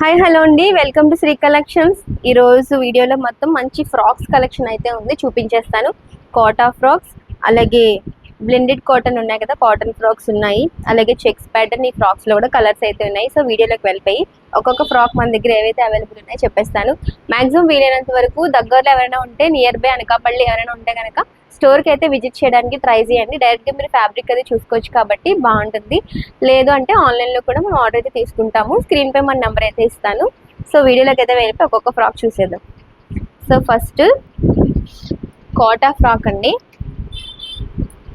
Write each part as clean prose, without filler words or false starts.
Hi hello అండి, welcome to Shri collections. ఈరోజు వీడియోలో మొత్తం మంచి ఫ్రాక్స్ కలెక్షన్ అయితే ఉంది, చూపించేస్తాను. కోటా ఫ్రాక్స్, అలాగే బ్లెండెడ్ కాటన్ ఉన్నాయి కదా, కాటన్ ఫ్రాక్స్ ఉన్నాయి, అలాగే చెక్స్ ప్యాటర్న్. ఈ ఫ్రాక్స్లో కూడా కలర్స్ అయితే ఉన్నాయి. సో వీడియోలోకి వెళ్ళిపోయి ఒక్కొక్క ఫ్రాక్ మన దగ్గర ఏవైతే అవైలబుల్ ఉన్నాయో చెప్పేస్తాను. మ్యాక్సిమం వీలైనంత వరకు దగ్గరలో ఎవరైనా ఉంటే, నియర్ బై అనకాపల్లి ఎవరైనా ఉంటే కనుక స్టోర్కి అయితే విజిట్ చేయడానికి ట్రై చేయండి. డైరెక్ట్గా మీరు ఫ్యాబ్రిక్ అది చూసుకోవచ్చు కాబట్టి బాగుంటుంది. లేదు అంటే ఆన్లైన్లో కూడా మనం ఆర్డర్ అయితే తీసుకుంటాము. స్క్రీన్పై మన నెంబర్ అయితే ఇస్తాను. సో వీడియోలోకి అయితే వెళ్ళిపోయి ఒక్కొక్క ఫ్రాక్ చూసేద్దాం. సో ఫస్ట్ కోటా ఫ్రాక్ అండి.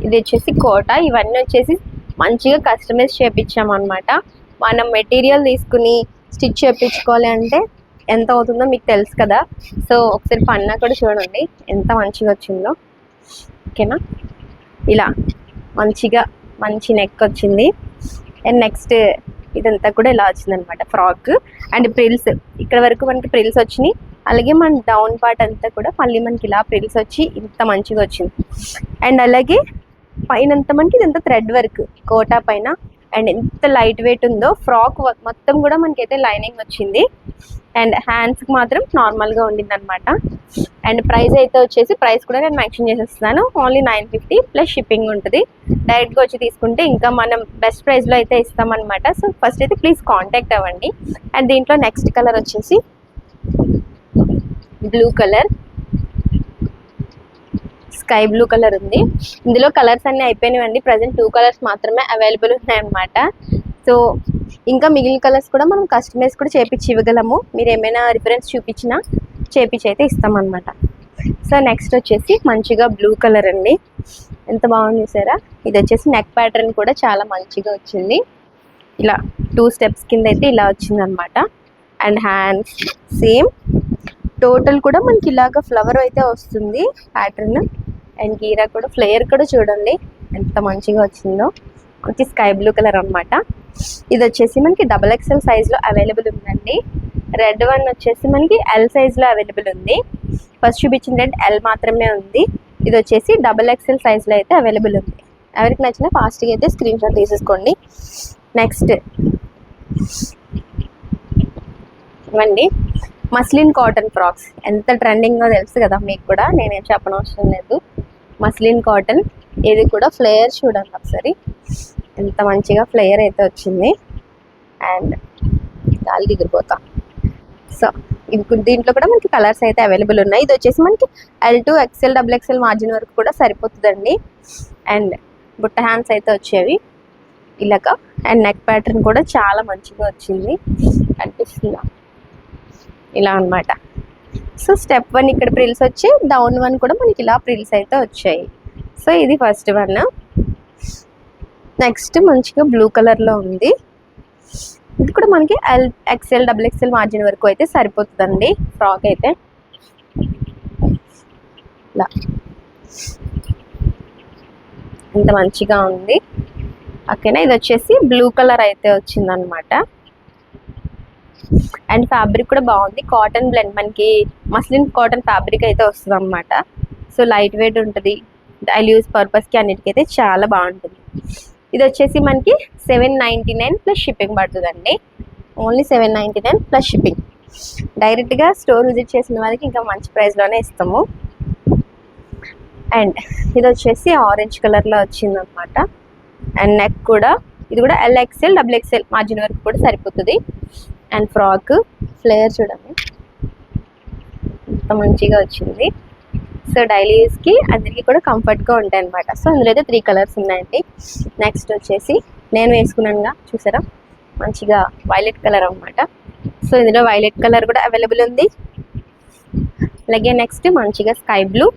ఇది వచ్చేసి కోటా. ఇవన్నీ వచ్చేసి మంచిగా కస్టమైజ్ చేయించాము అనమాట. మనం మెటీరియల్ తీసుకుని స్టిచ్ చేయించుకోవాలి అంటే ఎంత అవుతుందో మీకు తెలుసు కదా. సో ఒకసారి పన్నా కూడా చూడండి ఎంత మంచిగా వచ్చిందో. ఓకేనా, ఇలా మంచిగా మంచి నెక్ వచ్చింది. అండ్ నెక్స్ట్ ఇదంతా కూడా ఇలా వచ్చిందనమాట ఫ్రాక్. అండ్ ప్రిల్స్ ఇక్కడ వరకు మనకి ప్రిల్స్ వచ్చినాయి. అలాగే మన డౌన్ పార్ట్ అంతా కూడా మళ్ళీ మనకి ఇలా ప్రిల్స్ వచ్చి ఇంత మంచిగా వచ్చింది. అండ్ అలాగే పైన అంతా మనకి ఇదంతా థ్రెడ్ వర్క్ కోటా పైన. అండ్ ఎంత లైట్ వెయిట్ ఉందో ఫ్రాక్ మొత్తం కూడా మనకైతే లైనింగ్ వచ్చింది. అండ్ హ్యాండ్స్కి మాత్రం నార్మల్గా ఉండింది అనమాట. అండ్ ప్రైస్ అయితే వచ్చేసి ప్రైస్ కూడా నేను మెన్షన్ చేసేస్తున్నాను. ఓన్లీ 950 ప్లస్ షిప్పింగ్ ఉంటుంది. డైరెక్ట్గా వచ్చి తీసుకుంటే ఇంకా మనం బెస్ట్ ప్రైస్లో అయితే ఇస్తామన్నమాట. సో ఫస్ట్ అయితే ప్లీజ్ కాంటాక్ట్ అవ్వండి. అండ్ దీంట్లో నెక్స్ట్ కలర్ వచ్చేసి blue colour, sky blue colour ఉంది. ఇందులో కలర్స్ అన్నీ అయిపోయినాయండి. ప్రజెంట్ 2 కలర్స్ మాత్రమే అవైలబుల్ ఉన్నాయన్నమాట. సో ఇంకా మిగిలిన కలర్స్ కూడా మనం కస్టమైజ్ కూడా చేపించి ఇవ్వగలము. మీరు ఏమైనా రిఫరెన్స్ చూపించినా చేపించి అయితే ఇస్తామన్నమాట. సో నెక్స్ట్ వచ్చేసి మంచిగా బ్లూ కలర్ అండి. ఎంత బాగుంది చూసారా. ఇది వచ్చేసి నెక్ ప్యాటర్న్ కూడా చాలా మంచిగా వచ్చింది. ఇలా 2 స్టెప్స్ కింద అయితే ఇలా వచ్చింది అనమాట. అండ్ హ్యాండ్స్ సేమ్ టోటల్ కూడా మనకి ఇలాగ ఫ్లవర్ అయితే వస్తుంది ప్యాటర్న్. అండ్ గీరా కూడా ఫ్లేయర్ కూడా చూడండి ఎంత మంచిగా వచ్చిందో. మంచి స్కై బ్లూ కలర్ అనమాట. ఇది వచ్చేసి మనకి XXL సైజ్లో అవైలబుల్ ఉందండి. రెడ్ వన్ వచ్చేసి మనకి ఎల్ సైజ్లో అవైలబుల్ ఉంది. ఫస్ట్ చూపించిన రెడ్ ఎల్ మాత్రమే ఉంది. ఇది వచ్చేసి XXL సైజ్లో అయితే అవైలబుల్ ఉంది. ఎవరికి నచ్చినా ఫాస్ట్గా అయితే స్క్రీన్ షాట్ తీసేసుకోండి. నెక్స్ట్ ఇవ్వండి మస్లిన్ కాటన్ ఫ్రాక్స్. ఎంత ట్రెండింగ్గా తెలుసు కదా మీకు కూడా, నేనేం చెప్పనవసరం లేదు. మస్లిన్ కాటన్, ఇది కూడా ఫ్లేయర్ చూడండి ఒకసారి ఎంత మంచిగా ఫ్లేయర్ అయితే వచ్చింది. అండ్ గాలి దిగిరిపోతా. సో దీంట్లో కూడా మనకి కలర్స్ అయితే అవైలబుల్ ఉన్నాయి. ఇది వచ్చేసి మనకి L2 XL XXL మార్జిన్ వరకు కూడా సరిపోతుందండి. అండ్ బుట్ట హ్యాండ్స్ అయితే వచ్చేవి ఇలాగా. అండ్ నెక్ ప్యాటర్న్ కూడా చాలా మంచిగా వచ్చింది, అనిపిస్తుందా ఇలా అనమాట. సో స్టెప్ 1 ఇక్కడ ప్రిల్స్ వచ్చి, డౌన్ 1 కూడా మనకి ఇలా ప్రిల్స్ అయితే వచ్చాయి. సో ఇది ఫస్ట్ వన్. నెక్స్ట్ మంచిగా బ్లూ కలర్లో ఉంది. ఇది కూడా మనకి XL XXL మార్జిన్ వరకు అయితే సరిపోతుందండి ఫ్రాక్ అయితే. ఇలా ఇంత మంచిగా ఉంది. ఓకేనా, ఇది వచ్చేసి బ్లూ కలర్ అయితే వచ్చిందనమాట. అండ్ ఫ్యాబ్రిక్ కూడా బాగుంది. కాటన్ బ్లెండ్, మనకి మస్లిన్ కాటన్ ఫ్యాబ్రిక్ అయితే వస్తుంది అనమాట. సో లైట్ వెయిట్ ఉంటుంది. డైలీ యూస్ పర్పస్కి అన్నిటికైతే చాలా బాగుంటుంది. ఇది వచ్చేసి మనకి 799 ప్లస్ షిప్పింగ్ పడుతుందండి. Only 799 plus shipping. డైరెక్ట్గా స్టోర్ విజిట్ చేసిన వాళ్ళకి ఇంకా మంచి ప్రైస్లోనే ఇస్తాము. అండ్ ఇది వచ్చేసి ఆరెంజ్ కలర్లో వచ్చిందనమాట. అండ్ నెక్ కూడా ఇది కూడా LXL XXL మార్జిన్ వరకు కూడా సరిపోతుంది. అండ్ ఫ్రాక్ ఫ్లేయర్ చూడండి ఎంత మంచిగా వచ్చింది. సో డైలీ యూస్కి అందరికీ కూడా కంఫర్ట్గా ఉంటాయి అనమాట. సో అందులో అయితే 3 కలర్స్ ఉన్నాయండి. నెక్స్ట్ వచ్చేసి నేను వేసుకున్నానుగా చూసారా, మంచిగా వైలెట్ కలర్ అనమాట. సో ఇందులో వైలెట్ కలర్ కూడా అవైలబుల్ ఉంది. అలాగే నెక్స్ట్ మంచిగా స్కై బ్లూ.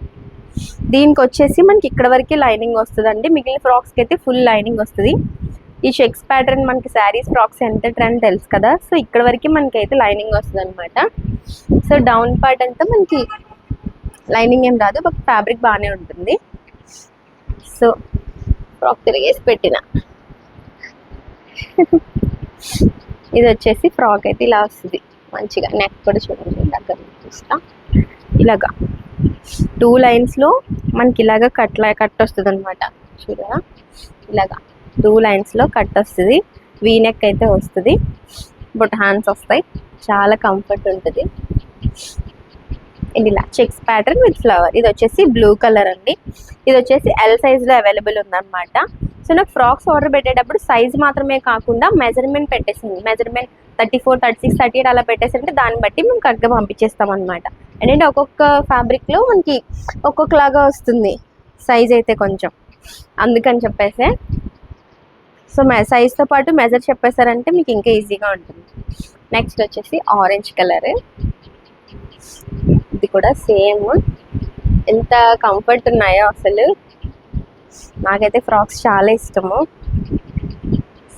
దీనికి వచ్చేసి మనకి ఇక్కడ వరకే లైనింగ్ వస్తుందండి. మిగిలిన ఫ్రాక్స్కి అయితే ఫుల్ లైనింగ్ వస్తుంది. ఈ చెక్స్ ప్యాటర్న్ మనకి శారీస్ ఫ్రాక్స్ ఎంత ట్రెండ్ తెలుసు కదా. సో ఇక్కడ వరకు మనకి అయితే లైనింగ్ వస్తుంది అనమాట. సో డౌన్ పార్ట్ అంతా మనకి లైనింగ్ ఏం రాదు, బట్ ఫ్యాబ్రిక్ బాగానే ఉంటుంది. సో ఫ్రాక్ తిరిగేసి పెట్టిన. ఇది వచ్చేసి ఫ్రాక్ అయితే ఇలా వస్తుంది మంచిగా. నెక్ కూడా చూడండి దగ్గర చూస్తా ఇలాగా 2 లైన్స్లో మనకి ఇలాగా కట్ వస్తుంది అనమాట. చూడరా ఇలాగా 2 లైన్స్లో కట్ వస్తుంది. వీ నెక్ అయితే వస్తుంది. బట్ హ్యాండ్స్ వస్తాయి. చాలా కంఫర్ట్ ఉంటుంది. ఇది ఇలా చెక్స్ ప్యాటర్న్ విత్ ఫ్లవర్. ఇది వచ్చేసి బ్లూ కలర్ అండి. ఇది వచ్చేసి ఎల్ సైజ్లో అవైలబుల్ ఉందన్నమాట. సో నాకు ఫ్రాక్స్ ఆర్డర్ పెట్టేటప్పుడు సైజ్ మాత్రమే కాకుండా మెజర్మెంట్ పెట్టేసింది. మెజర్మెంట్ 34, 36, 38 అలా పెట్టేసింటే దాన్ని బట్టి మేము కరెక్ట్గా పంపించేస్తాం అనమాట. ఏంటంటే ఒక్కొక్క ఫ్యాబ్రిక్లో మనకి ఒక్కొక్కలాగా వస్తుంది సైజ్ అయితే కొంచెం, అందుకని చెప్పేసి. సో సైజ్తో పాటు మెజర్ చెప్పేశారంటే మీకు ఇంకా ఈజీగా ఉంటుంది. నెక్స్ట్ వచ్చేసి ఆరెంజ్ కలర్. ఇది కూడా సేమ్. ఎంత కంఫర్ట్ ఉన్నాయో అసలు. నాకైతే ఫ్రాక్స్ చాలా ఇష్టము.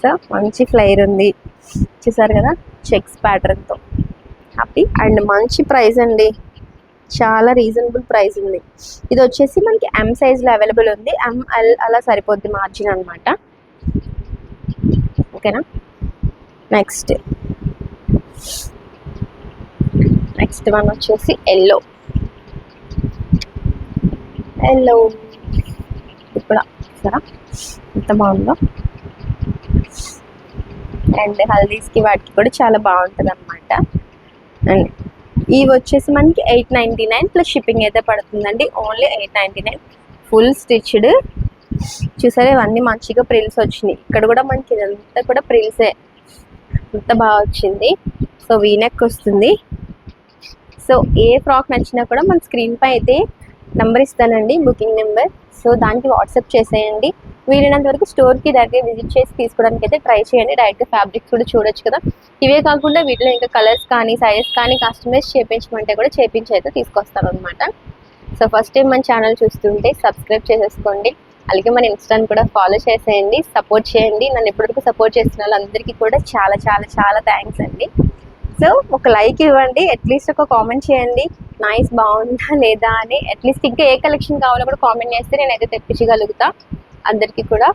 సో మంచి ఫ్లైర్ ఉంది చూసారు కదా, చెక్స్ ప్యాటర్న్తో. హ్యాపీ అండ్ మంచి ప్రైస్ అండి, చాలా రీజనబుల్ ప్రైస్ ఉంది. ఇది వచ్చేసి మనకి ఎం సైజ్లో అవైలబుల్ ఉంది. ఎంఎల్ అలా సరిపోద్ది మార్జిన్ అనమాట. ఓకేనా. నెక్స్ట్ వన్ వచ్చేసి ఎల్లో. ఇప్పుడు సరే ఎంత బాగుందో. అండ్ హల్దీస్కి వాటికి కూడా చాలా బాగుంటుంది అనమాట. అండ్ ఇవి వచ్చేసి మనకి 899 ప్లస్ షిప్పింగ్ అయితే పడుతుందండి. Only 899 full stitched. చూసారా ఇవన్నీ మంచిగా ప్రిల్స్ వచ్చినాయి. ఇక్కడ కూడా మనకి ఇదంతా కూడా ప్రిల్సే, అంత బాగా వచ్చింది. సో వీనెక్ వస్తుంది. సో ఏ ఫ్రాక్ నచ్చినా కూడా మన స్క్రీన్ పై అయితే నెంబర్ ఇస్తానండి, బుకింగ్ నెంబర్. సో దానికి వాట్సాప్ చేసేయండి. వీలైనంత వరకు స్టోర్కి డైరెక్ట్గా విజిట్ చేసి తీసుకోవడానికి అయితే ట్రై చేయండి. డైరెక్ట్గా ఫ్యాబ్రిక్స్ కూడా చూడొచ్చు కదా. ఇవే కాకుండా వీటిలో ఇంకా కలర్స్ కానీ సైజెస్ కానీ కస్టమైజ్ చేయించమంటే కూడా చేయించి అయితే తీసుకొస్తాను అనమాట. సో ఫస్ట్ టైం మన ఛానల్ చూస్తుంటే సబ్స్క్రైబ్ చేసేసుకోండి. అలాగే మన ఇన్స్టాని కూడా ఫాలో చేసేయండి, సపోర్ట్ చేయండి. నన్ను ఎప్పటివరకు సపోర్ట్ చేస్తున్న వాళ్ళందరికీ కూడా చాలా చాలా చాలా థ్యాంక్స్ అండి. సో ఒక లైక్ ఇవ్వండి, అట్లీస్ట్ ఒక కామెంట్ చేయండి నైస్ బాగుందా లేదా అని. అట్లీస్ట్ ఇంకా ఏ కలెక్షన్ కావాలో కూడా కామెంట్ చేస్తే నేనైతే తెప్పించగలుగుతా అందరికీ కూడా.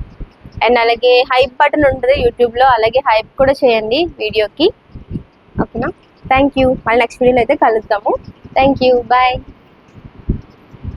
అండ్ అలాగే హైప్ బటన్ ఉంటుంది యూట్యూబ్లో, అలాగే హైప్ కూడా చేయండి వీడియోకి. ఓకేనా. Thank you. మళ్ళీ నెక్స్ట్ వీడియోలో అయితే కలుద్దాము. Thank you. బాయ్.